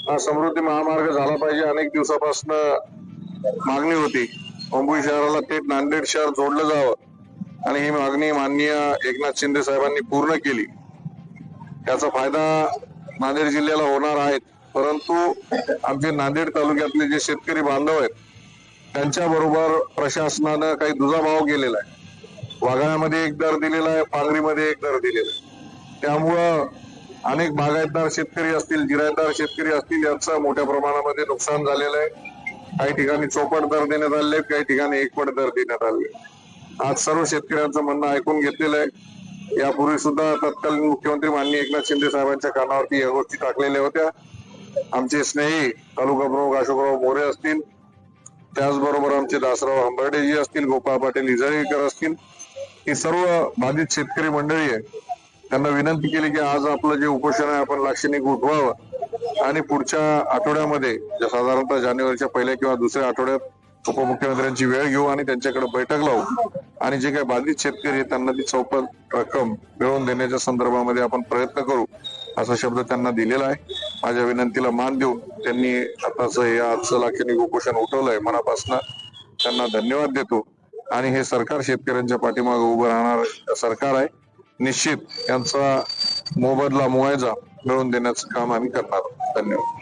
हा समृद्धी महामार्ग झाला पाहिजे अनेक दिवसापासून मागणी होती। मुंबई शहराला थेट नांदेड शहर जोडलं जावं आणि ही मागणी माननीय एकनाथ शिंदे साहेबांनी पूर्ण केली। त्याचा फायदा नांदेड जिल्ह्याला होणार आहे, परंतु आमचे नांदेड तालुक्यातले जे शेतकरी बांधव आहेत त्यांच्या बरोबर प्रशासनानं काही दुजाभाव केलेला आहे। वाघाळ्यामध्ये एक दर दिलेला आहे, पांगरीमध्ये एक दर दिलेला आहे। त्यामुळं अनेक बागायतदार शेतकरी असतील, जिरायतदार शेतकरी असतील, यांचं मोठ्या प्रमाणामध्ये नुकसान झालेलं आहे। काही ठिकाणी चौपट दर देण्यात आले, काही ठिकाणी एकपट दर देण्यात आले। आज सर्व शेतकऱ्यांचं म्हणणं ऐकून घेतलेलं आहे। यापूर्वी सुद्धा तत्कालीन मुख्यमंत्री माननीय एकनाथ शिंदे साहेबांच्या कानावरती या गोष्टी टाकलेल्या होत्या। आमचे स्नेही तालुका प्रमुख अशोकराव मोरे असतील, त्याचबरोबर आमचे दासराव हंबर्डेजी असतील, गोपाळ पाटील इजळीकर असतील, ही सर्व बाधित शेतकरी मंडळी आहे। त्यांना विनंती केली की आज आपलं जे उपोषण आहे आपण लाक्षणिक उठवावं आणि पुढच्या आठवड्यामध्ये साधारणतः जानेवारीच्या पहिल्या किंवा दुसऱ्या आठवड्यात उपमुख्यमंत्र्यांची वेळ घेऊ आणि त्यांच्याकडे बैठक लावू आणि जे काही बाधित शेतकरी आहेत त्यांना ती चौपट रक्कम मिळवून देण्याच्या संदर्भामध्ये आपण प्रयत्न करू असा शब्द त्यांना दिलेला आहे। माझ्या विनंतीला मान देऊन त्यांनी आताच हे आजचं लाक्षणिक उपोषण उठवलंय, मनापासून त्यांना धन्यवाद देतो। आणि हे सरकार शेतकऱ्यांच्या पाठीमागे उभं राहणार सरकार आहे। निश्चित यांचा मोबदला मुआवजा मिळवून देण्याचं काम आम्ही करणार। धन्यवाद।